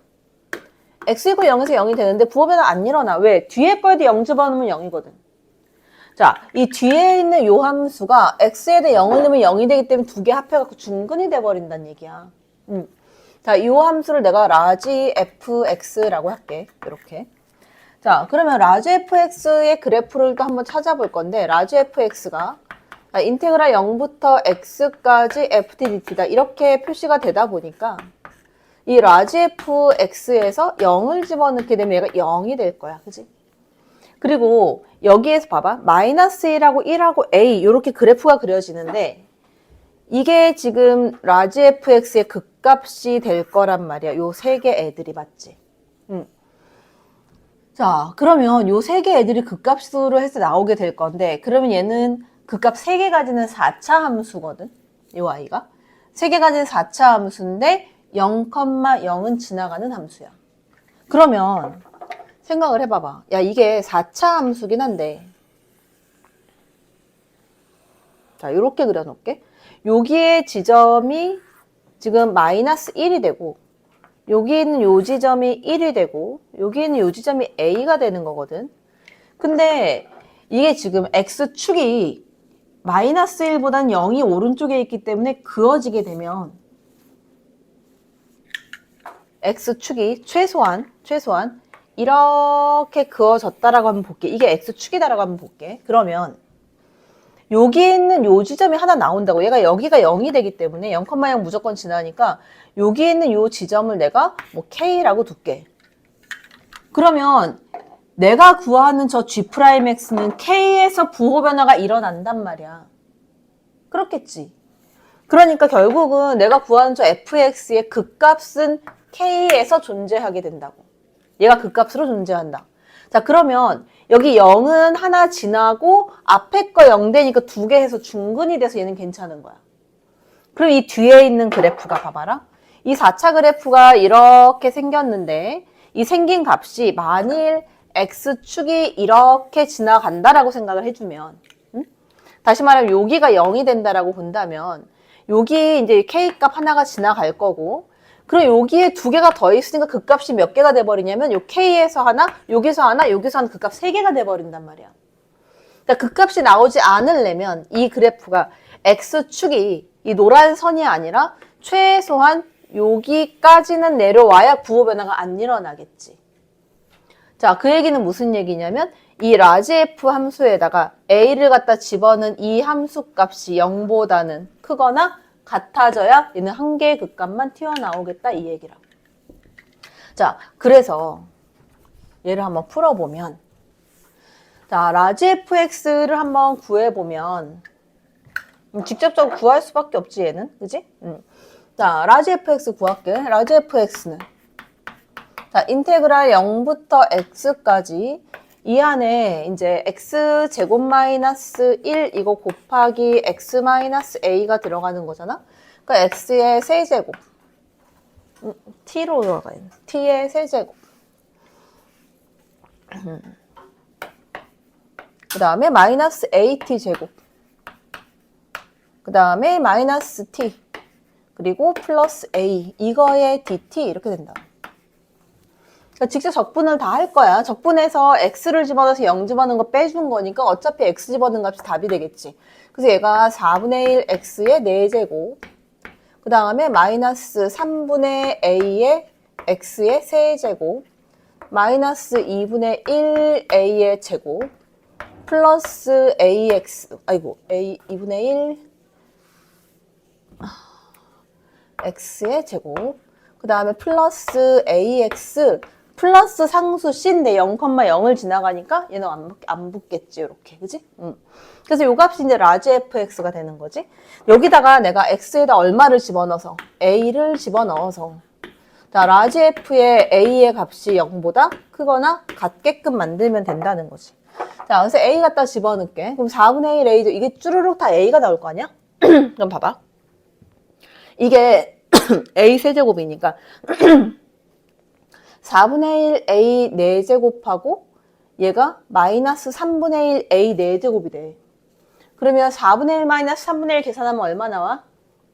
x 이고 0에서 0이 되는데 부호 변화 안 일어나. 왜? 뒤에 거에도 0 집어넣으면 0이거든. 자, 이 뒤에 있는 요 함수가 x에 대해 0을 넣으면 0이 되기 때문에 두 개 합해갖고 중근이 돼버린다는 얘기야. 자, 요 함수를 내가 라지 fx라고 할게. 이렇게. 자, 그러면 라지 fx의 그래프를 또 한번 찾아볼 건데 라지 fx가 인테그랄 0부터 x까지 ftdt다. 이렇게 표시가 되다 보니까 이 라지 fx에서 0을 집어넣게 되면 얘가 0이 될 거야. 그지? 그리고 여기에서 봐봐. 마이너스 1하고 1하고 a 이렇게 그래프가 그려지는데 이게 지금 라지 fx의 극값이 될 거란 말이야. 요 세 개 애들이 맞지? 자, 그러면 요 세 개 애들이 극값으로 해서 나오게 될 건데 그러면 얘는 극값 3개 가지는 4차 함수거든. 요 아이가. 3개 가지는 4차 함수인데 0,0은 지나가는 함수야. 그러면 생각을 해봐봐. 야, 이게 4차 함수긴 한데 자, 요렇게 그려놓을게. 여기에 지점이 지금 마이너스 1이 되고 여기 있는 요 지점이 1이 되고 여기 있는 요 지점이 a가 되는 거거든. 근데 이게 지금 x축이 마이너스 1보단 0이 오른쪽에 있기 때문에 그어지게 되면 x축이 최소한 이렇게 그어졌다라고 한번 볼게. 이게 x축이다라고 한번 볼게. 그러면 여기 있는 요 지점이 하나 나온다고. 얘가 여기가 0이 되기 때문에 0,0 무조건 지나니까 여기 있는 요 지점을 내가 뭐 k라고 둘게. 그러면 내가 구하는 저 g'x는 k에서 부호 변화가 일어난단 말이야. 그렇겠지. 그러니까 결국은 내가 구하는 저 fx의 극값은 k에서 존재하게 된다고. 얘가 극값으로 존재한다. 자, 그러면 여기 0은 하나 지나고 앞에 거 0 되니까 두 개 해서 중근이 돼서 얘는 괜찮은 거야. 그럼 이 뒤에 있는 그래프가 봐봐라. 이 4차 그래프가 이렇게 생겼는데 이 생긴 값이 만일 x축이 이렇게 지나간다라고 생각을 해주면 다시 말하면 여기가 0이 된다라고 본다면 여기 이제 k값 하나가 지나갈 거고 그럼 여기에 두 개가 더 있으니까 극값이 몇 개가 돼버리냐면 요 k에서 하나, 여기서 하나, 여기서 하나 극값 3개가 돼버린단 말이야. 그러니까 극값이 나오지 않으려면 이 그래프가 x축이 이 노란 선이 아니라 최소한 여기까지는 내려와야 부호 변화가 안 일어나겠지. 자, 그 얘기는 무슨 얘기냐면 이 라지 f 함수에다가 a를 갖다 집어넣은 이 함수 값이 0보다는 크거나 같아져야 얘는 한 개의 극값만 튀어나오겠다 이 얘기라고. 자, 그래서 얘를 한번 풀어보면 자, 라지 fx를 한번 구해보면 직접적으로 구할 수밖에 없지 얘는. 그지? 자, 라지 fx 구할게. 라지 fx는 자, 인테그랄 0부터 x까지 이 안에 이제 x 제곱 마이너스 1 이거 곱하기 x 마이너스 a가 들어가는 거잖아. 그러니까 x의 세제곱 t로 들어가 있는 t의 세제곱 그 다음에 마이너스 AT 제곱. 그 다음에 마이너스 T. 그리고 플러스 A. 이거의 DT 이렇게 된다. 그러니까 직접 적분을 다 할 거야. 적분해서 X를 집어넣어서 0 집어넣은 거 빼준 거니까 어차피 X 집어넣은 값이 답이 되겠지. 그래서 얘가 4분의 1 X의 4제곱. 그 다음에 마이너스 3분의 A의 X의 3제곱. 마이너스 2분의 1 A의 제곱. 플러스 AX. 아이고, A 2분의 1 X의 제곱. 그 다음에 플러스 AX. 플러스 상수 C인데 0,0을 지나가니까 얘는 안 붙겠지, 이렇게. 그지? 그래서 요 값이 이제 라지 fx가 되는 거지. 여기다가 내가 x에다 얼마를 집어넣어서 a를 집어넣어서 자, 라지 f의 a의 값이 0보다 크거나 같게끔 만들면 된다는 거지. 자, 그래서 a 갖다 집어넣을게. 그럼 4분의 1 a, 이게 쭈루룩 다 a가 나올 거 아니야? 그럼 봐봐. 이게 a 세제곱이니까 4분의 1 a 4제곱하고 얘가 마이너스 3분의 1 a 4제곱이 돼. 그러면 4분의 1 마이너스 3분의 1 계산하면 얼마 나와?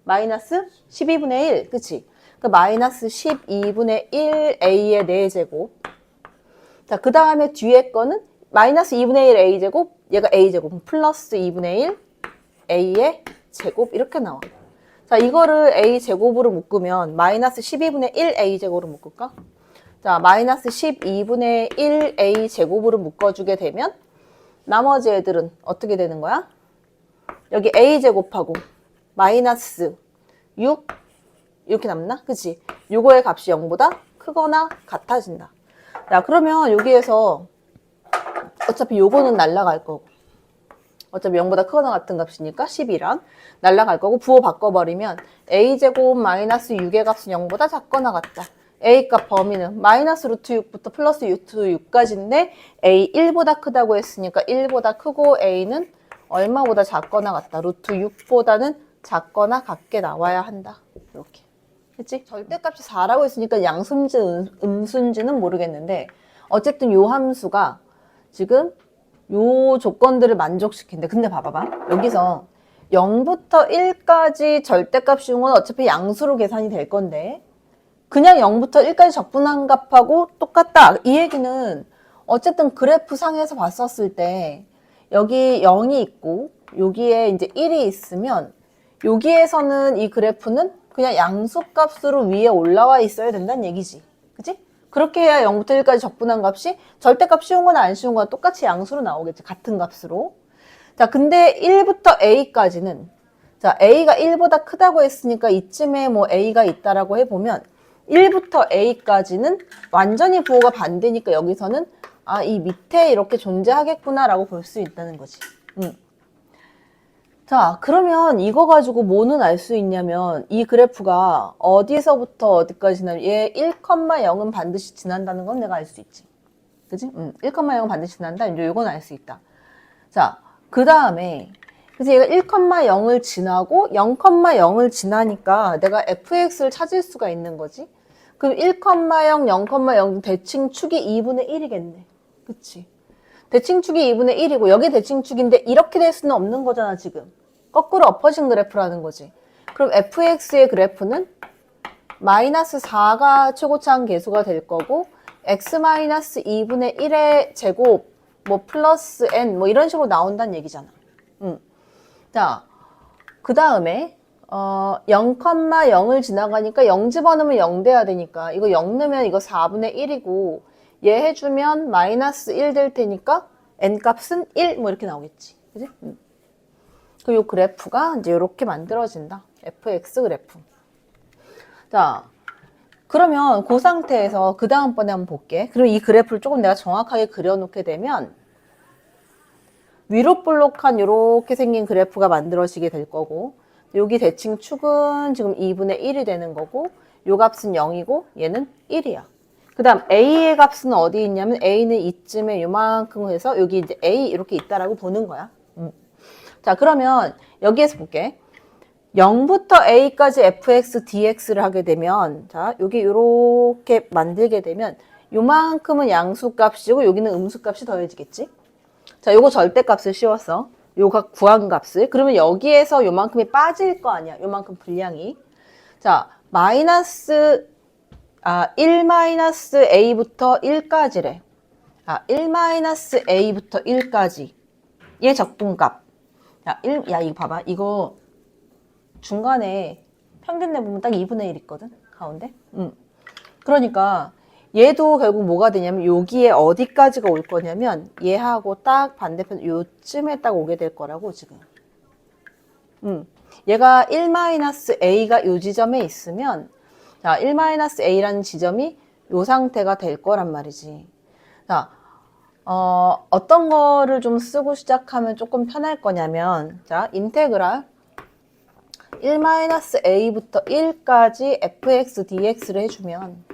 마이너스 12분의 1, 그치? 그 마이너스 12분의 1 a의 4제곱. 자, 그 다음에 뒤에 거는 마이너스 2분의 1 a제곱, 얘가 a제곱, 플러스 2분의 1 a의 제곱 이렇게 나와. 자, 이거를 a제곱으로 묶으면 마이너스 12분의 1 a제곱으로 묶을까? 자, 마이너스 12분의 1 a제곱으로 묶어주게 되면 나머지 애들은 어떻게 되는 거야? 여기 a제곱하고 마이너스 6 이렇게 남나? 그치? 요거의 값이 0보다 크거나 같아진다. 야, 그러면 여기에서 어차피 요거는 날라갈 거고 어차피 0보다 크거나 같은 값이니까 12랑 날라갈 거고 부호 바꿔버리면 a제곱 마이너스 6의 값은 0보다 작거나 같다. A값 범위는 마이너스 루트 6부터 플러스 루트 6까지인데 A 1보다 크다고 했으니까 1보다 크고 A는 얼마보다 작거나 같다. 루트 6보다는 작거나 같게 나와야 한다. 이렇게. 그치? 절대값이 4라고 했으니까 양수인지 음수인지는 모르겠는데 어쨌든 요 함수가 지금 요 조건들을 만족시킨대. 근데 봐봐봐. 여기서 0부터 1까지 절대값 씌운 건 어차피 양수로 계산이 될 건데 그냥 0부터 1까지 적분한 값하고 똑같다. 이 얘기는 어쨌든 그래프 상에서 봤었을 때 여기 0이 있고 여기에 이제 1이 있으면 여기에서는 이 그래프는 그냥 양수값으로 위에 올라와 있어야 된다는 얘기지. 그치? 그렇게 해야 0부터 1까지 적분한 값이 절대값 씌운 거나 안 씌운 거나 똑같이 양수로 나오겠지. 같은 값으로. 자, 근데 1부터 A까지는 자, A가 1보다 크다고 했으니까 이쯤에 뭐 A가 있다라고 해보면 1부터 A까지는 완전히 부호가 반대니까 여기서는 아, 이 밑에 이렇게 존재하겠구나라고 볼 수 있다는 거지. 자, 그러면 이거 가지고 뭐는 알 수 있냐면 이 그래프가 어디서부터 어디까지 지나면 얘 1,0은 반드시 지난다는 건 내가 알 수 있지. 그지? 1,0은 반드시 지난다. 이제 이건 알 수 있다. 자, 그 다음에 그래서 얘가 1,0을 지나고 0,0을 지나니까 내가 fx를 찾을 수가 있는 거지. 그럼 1,0, 0,0 대칭축이 2분의 1이겠네. 그치? 대칭축이 2분의 1이고 여기 대칭축인데 이렇게 될 수는 없는 거잖아 지금. 거꾸로 엎어진 그래프라는 거지. 그럼 fx의 그래프는 마이너스 4가 최고차항 계수가 될 거고 x 마이너스 2분의 1의 제곱 뭐 플러스 n 뭐 이런 식으로 나온다는 얘기잖아. 자, 그 다음에 0,0을 지나가니까 0 집어넣으면 0 돼야 되니까 이거 0 넣으면 이거 4분의 1이고 얘 해주면 마이너스 1 될 테니까 n값은 1 뭐 이렇게 나오겠지. 그지? 그럼 요 그래프가 이제 이렇게 만들어진다. fx 그래프. 자, 그러면 그 상태에서 그 다음번에 한번 볼게. 그럼 이 그래프를 조금 내가 정확하게 그려놓게 되면 위로 볼록한 이렇게 생긴 그래프가 만들어지게 될 거고 여기 대칭축은 지금 2분의 1이 되는 거고 요 값은 0이고 얘는 1이야. 그 다음 A의 값은 어디 있냐면 A는 이쯤에 요만큼 해서 여기 이제 A 이렇게 있다라고 보는 거야. 자, 그러면 여기에서 볼게. 0부터 A까지 fx, dx를 하게 되면 자, 여기 이렇게 만들게 되면 요만큼은 양수값이고 여기는 음수값이 더해지겠지. 자, 요거 절대값을 씌웠어. 요가 구한 값을. 그러면 여기에서 요만큼이 빠질 거 아니야. 요만큼 분량이. 자, 1-a부터 1까지래. 1-a부터 1까지. 얘 적분값. 야, 이거 봐봐. 이거 중간에 평균 내보면 딱 2분의 1 있거든? 가운데? 그러니까 얘도 결국 뭐가 되냐면 여기에 어디까지가 올 거냐면 얘하고 딱 반대편 요쯤에 딱 오게 될 거라고 지금. 얘가 1-a가 요 지점에 있으면 자, 1-a라는 지점이 요 상태가 될 거란 말이지. 자, 어떤 거를 좀 쓰고 시작하면 조금 편할 거냐면 자, 인테그랄 1-a부터 1까지 fx dx를 해주면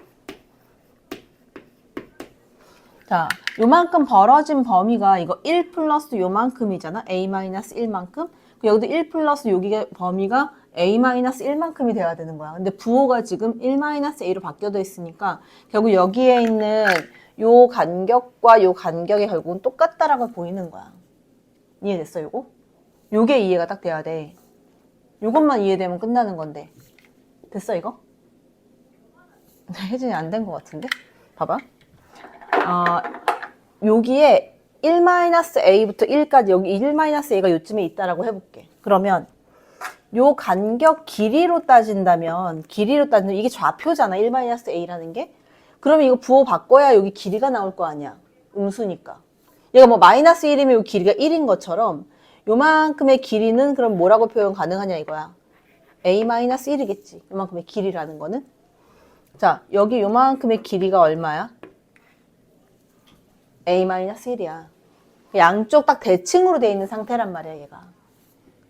자, 요만큼 벌어진 범위가 이거 1 플러스 요만큼이잖아. a-1만큼. 여기도 1 플러스 여기 범위가 a-1만큼이 돼야 되는 거야. 근데 부호가 지금 1-a로 바뀌어져 있으니까 결국 여기에 있는 요 간격과 요 간격이 결국은 똑같다라고 보이는 거야. 이해됐어, 요거? 요게 이해가 딱 돼야 돼. 요것만 이해되면 끝나는 건데. 됐어, 이거? 혜진이 안 된 것 같은데? 봐봐. 여기에 1-a부터 1까지 여기 1-a가 요쯤에 있다라고 해볼게. 그러면 요 간격 길이로 따진다면 이게 좌표잖아. 1-a라는 게. 그러면 이거 부호 바꿔야 여기 길이가 나올 거 아니야. 음수니까. 얘가 뭐 -1이면 요 길이가 1인 것처럼 요만큼의 길이는 그럼 뭐라고 표현 가능하냐 이거야. a-1이겠지. 요만큼의 길이라는 거는. 자, 여기 요만큼의 길이가 얼마야? a-1이야. 양쪽 딱 대칭으로 돼 있는 상태란 말이야, 얘가.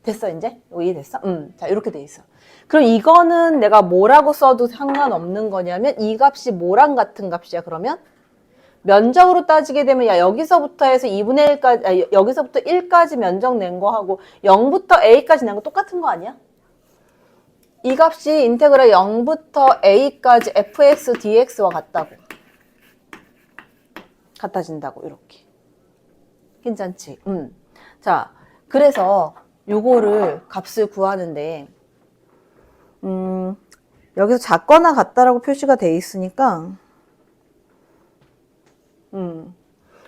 됐어, 이제? 이해됐어? 자, 이렇게 돼 있어. 그럼 이거는 내가 뭐라고 써도 상관없는 거냐면 이 값이 뭐랑 같은 값이야, 그러면? 면적으로 따지게 되면 야, 여기서부터 해서 2분의 1까지, 여기서부터 1까지 면적 낸 거하고 0부터 a까지 낸 거 똑같은 거 아니야? 이 값이 인테그랄 0부터 a까지 fx dx와 같다고. 같아진다고, 이렇게. 괜찮지? 자, 그래서 요거를 값을 구하는데 여기서 작거나 같다라고 표시가 돼 있으니까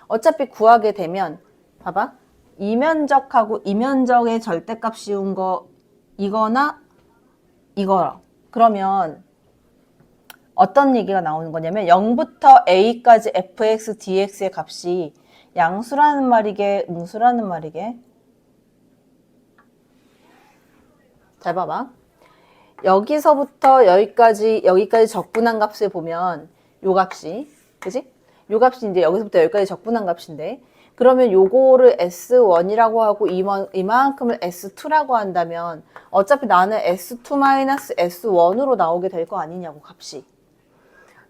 어차피 구하게 되면 봐봐. 이 면적하고 이 면적의 절대값 씌운 거 이거나 이거라. 그러면 어떤 얘기가 나오는 거냐면 0부터 a까지 fx dx의 값이 양수라는 말이게 음수라는 말이게. 잘 봐봐. 여기서부터 여기까지 적분한 값을 보면 요 값이, 그지? 요 값이 이제 여기서부터 여기까지 적분한 값인데, 그러면 요거를 S1이라고 하고 이만큼을 S2라고 한다면 어차피 나는 S2-S1으로 나오게 될 거 아니냐고, 값이.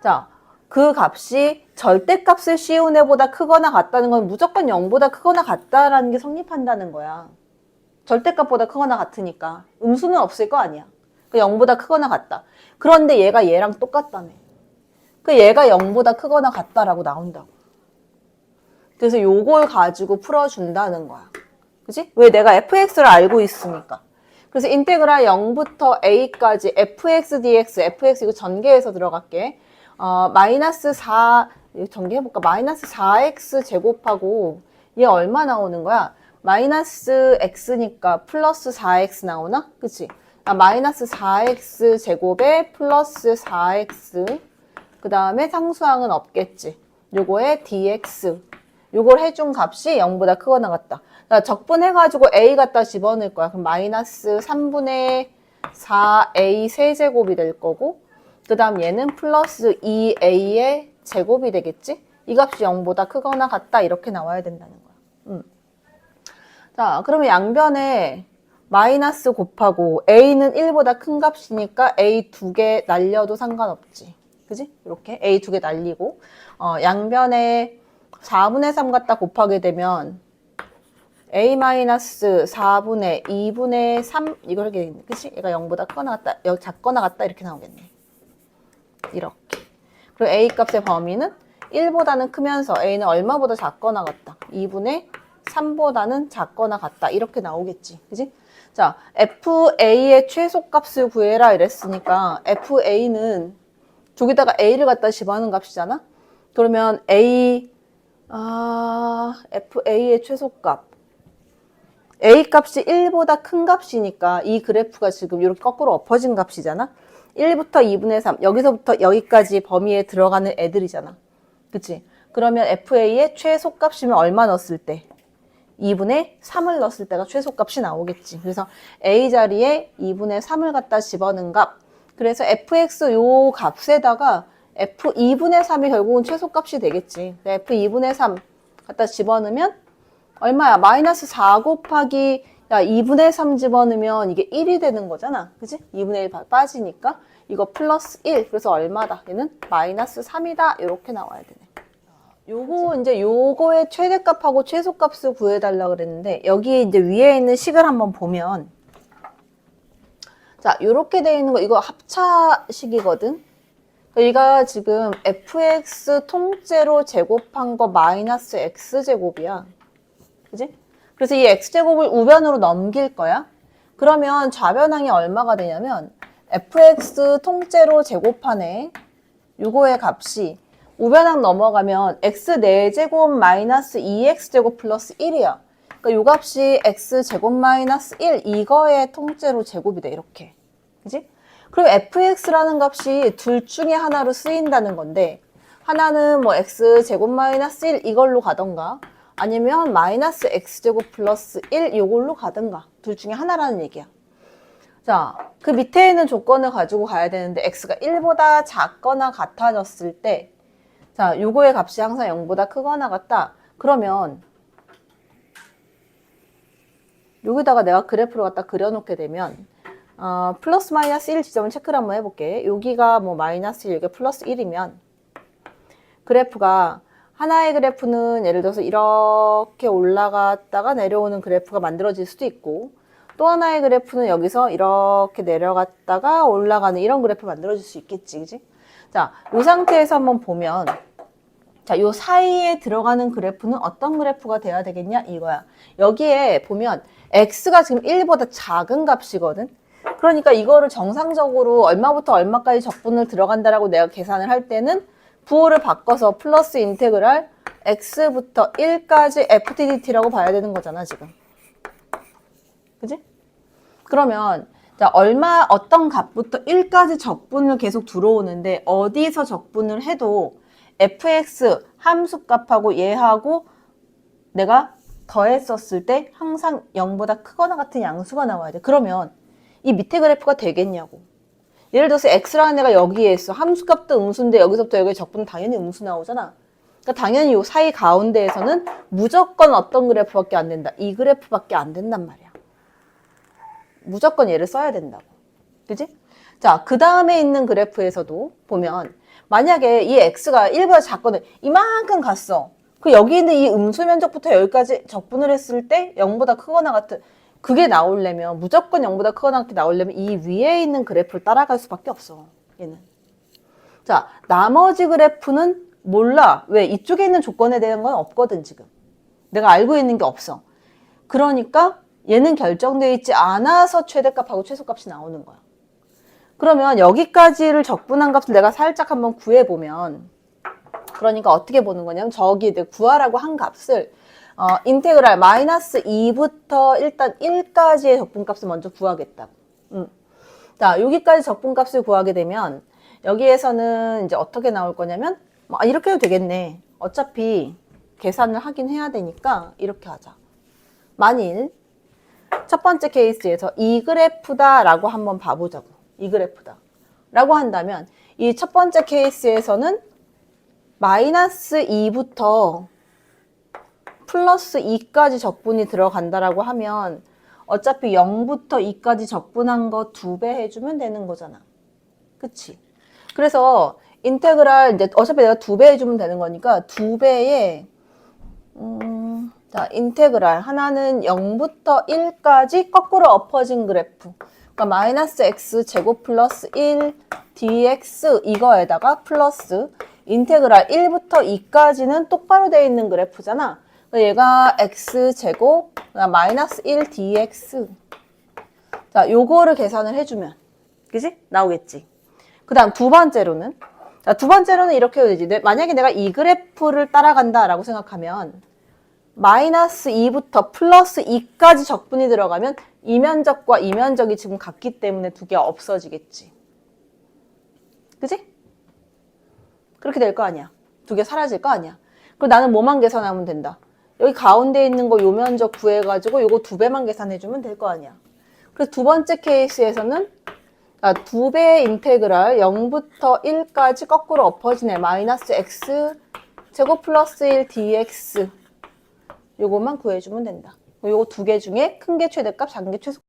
자, 그 값이 절대값을 씌운 애보다 크거나 같다는 건 무조건 0보다 크거나 같다라는 게 성립한다는 거야. 절대값보다 크거나 같으니까. 음수는 없을 거 아니야. 그 0보다 크거나 같다. 그런데 얘가 얘랑 똑같다며. 그 얘가 0보다 크거나 같다라고 나온다고. 그래서 요걸 가지고 풀어준다는 거야. 그치? 왜? 내가 fx를 알고 있으니까. 그래서 인테그랄 0부터 a까지 fx dx, fx 이거 전개해서 들어갈게. 마이너스 4, 전개해볼까? 마이너스 4x 제곱하고 얘 얼마 나오는 거야? 마이너스 x니까 플러스 4x 나오나? 그치? 마이너스 4x 제곱에 플러스 4x 그 다음에 상수항은 없겠지. 요거에 dx 요걸 해준 값이 0보다 크거나 같다. 적분해가지고 a 갖다 집어넣을 거야. 그럼 마이너스 3분의 4a 세제곱이 될 거고 그 다음 얘는 플러스 2a의 제곱이 되겠지? 이 값이 0보다 크거나 같다 이렇게 나와야 된다는 거야. 자, 그러면 양변에 마이너스 곱하고 a는 1보다 큰 값이니까 a 2개 날려도 상관없지. 그지? 이렇게 a 2개 날리고 양변에 4분의 3 갖다 곱하게 되면 a-4분의 2분의 3 이걸 하게 되겠네. 그치? 얘가 0보다 크거나 같다, 여기 작거나 같다 이렇게 나오겠네. 이렇게. 그리고 a 값의 범위는 1보다는 크면서 a는 얼마보다 작거나 같다. 2분의 3보다는 작거나 같다. 이렇게 나오겠지. 그지? 자, FA의 최소값을 구해라 이랬으니까 FA는 저기다가 A를 갖다 집어넣는 값이잖아? 그러면 FA의 최소값. A 값이 1보다 큰 값이니까 이 그래프가 지금 이렇게 거꾸로 엎어진 값이잖아? 1부터 2분의 3, 여기서부터 여기까지 범위에 들어가는 애들이잖아. 그치? 그러면 FA의 최소값이면 얼마 넣었을 때? 2분의 3을 넣었을 때가 최소값이 나오겠지. 그래서 A 자리에 2분의 3을 갖다 집어넣은 값. 그래서 fx 요 값에다가 f2분의 3이 결국은 최소값이 되겠지. f2분의 3 갖다 집어넣으면 얼마야? 마이너스 4 곱하기 2분의 3 집어넣으면 이게 1이 되는 거잖아. 그치? 2분의 1 빠지니까 이거 플러스 1. 그래서 얼마다? 얘는 마이너스 3이다. 이렇게 나와야 되네. 요거 이제 요거의 최대값하고 최소값을 구해달라 그랬는데 여기 이제 위에 있는 식을 한번 보면 자 요렇게 되어 있는 거 이거 합차식이거든. 여기가 지금 fx 통째로 제곱한 거 마이너스 x제곱이야. 그지? 그래서 이 x제곱을 우변으로 넘길 거야. 그러면 좌변항이 얼마가 되냐면 fx 통째로 제곱하네. 요거의 값이 우변항 넘어가면 x 4제곱 마이너스 2x제곱 플러스 1이야. 그러니까 요 값이 x제곱 마이너스 1 이거의 통째로 제곱이 돼. 이렇게. 그지? 그럼 fx라는 값이 둘 중에 하나로 쓰인다는 건데 하나는 뭐 x제곱 마이너스 1 이걸로 가던가 아니면 마이너스 x제곱 플러스 1 이걸로 가던가 둘 중에 하나라는 얘기야. 자, 그 밑에 있는 조건을 가지고 가야 되는데 x가 1보다 작거나 같아졌을 때 자, 요거의 값이 항상 0보다 크거나 같다. 그러면 여기다가 내가 그래프를 갖다 그려놓게 되면 플러스 마이너스 1 지점을 체크를 한번 해볼게. 여기가 뭐 마이너스 1, 여기가 플러스 1이면 그래프가 하나의 그래프는 예를 들어서 이렇게 올라갔다가 내려오는 그래프가 만들어질 수도 있고 또 하나의 그래프는 여기서 이렇게 내려갔다가 올라가는 이런 그래프 만들어질 수 있겠지. 그지? 자, 이 상태에서 한번 보면 자, 요 사이에 들어가는 그래프는 어떤 그래프가 돼야 되겠냐? 이거야. 여기에 보면 x가 지금 1보다 작은 값이거든. 그러니까 이거를 정상적으로 얼마부터 얼마까지 적분을 들어간다라고 내가 계산을 할 때는 부호를 바꿔서 플러스 인테그랄 x부터 1까지 ftdt라고 봐야 되는 거잖아, 지금. 그지? 그러면 자, 어떤 값부터 1까지 적분을 계속 들어오는데 어디서 적분을 해도 fx 함수값하고 얘하고 내가 더했었을 때 항상 0보다 크거나 같은 양수가 나와야 돼. 그러면 이 밑에 그래프가 되겠냐고. 예를 들어서 x라는 애가 여기에 있어. 함수값도 음수인데 여기서부터 여기 적분은 당연히 음수 나오잖아. 그러니까 당연히 이 사이 가운데에서는 무조건 어떤 그래프밖에 안 된다. 이 그래프밖에 안 된단 말이야. 무조건 얘를 써야 된다고. 그지? 자, 그 다음에 있는 그래프에서도 보면 만약에 이 x가 1보다 작거든. 이만큼 갔어. 그 여기 있는 이 음수 면적부터 여기까지 적분을 했을 때 0보다 크거나 같은 그게 나오려면 무조건 0보다 크거나 같게 나오려면 이 위에 있는 그래프를 따라갈 수밖에 없어. 얘는. 자, 나머지 그래프는 몰라. 왜? 이쪽에 있는 조건에 대한 건 없거든 지금. 내가 알고 있는 게 없어. 그러니까 얘는 결정되어 있지 않아서 최대값하고 최소값이 나오는 거야. 그러면 여기까지를 적분한 값을 내가 살짝 한번 구해보면 그러니까 어떻게 보는 거냐면 저기 구하라고 한 값을 인테그랄 마이너스 2부터 일단 1까지의 적분값을 먼저 구하겠다고. 자, 여기까지 적분값을 구하게 되면 여기에서는 이제 어떻게 나올 거냐면 이렇게 해도 되겠네. 어차피 계산을 하긴 해야 되니까 이렇게 하자. 만일 첫 번째 케이스에서 이 그래프다라고 한번 봐보자고. 이 그래프다 라고 한다면 이 첫 번째 케이스에서는 마이너스 2부터 플러스 2까지 적분이 들어간다라고 하면 어차피 0부터 2까지 적분한 거 2배 해주면 되는 거잖아. 그치? 그래서 인테그랄 이제 어차피 내가 2배 해주면 되는 거니까 2배에 자, 인테그랄 하나는 0부터 1까지 거꾸로 엎어진 그래프. 그러니까 마이너스 x 제곱 플러스 1 dx 이거에다가 플러스 인테그랄 1부터 2까지는 똑바로 되어 있는 그래프잖아. 얘가 x제곱 마이너스 1 dx. 자, 요거를 계산을 해주면 그지? 나오겠지. 그 다음 두 번째로는 자, 두 번째로는 이렇게 해도 되지. 만약에 내가 이 그래프를 따라간다 라고 생각하면 마이너스 2부터 플러스 2까지 적분이 들어가면 이 면적과 이 면적이 지금 같기 때문에 두 개가 없어지겠지. 그지? 그렇게 될 거 아니야. 두 개 사라질 거 아니야. 그리고 나는 뭐만 계산하면 된다. 여기 가운데 있는 거 요 면적 구해가지고 요거 2배만 계산해주면 될 거 아니야. 그래서 두 번째 케이스에서는 2배의 인테그랄 0부터 1까지 거꾸로 엎어지네. 마이너스 x 제곱 플러스 1 dx 요것만 구해주면 된다. 요거 두 개 중에 큰 게 최대값, 작은 게 최소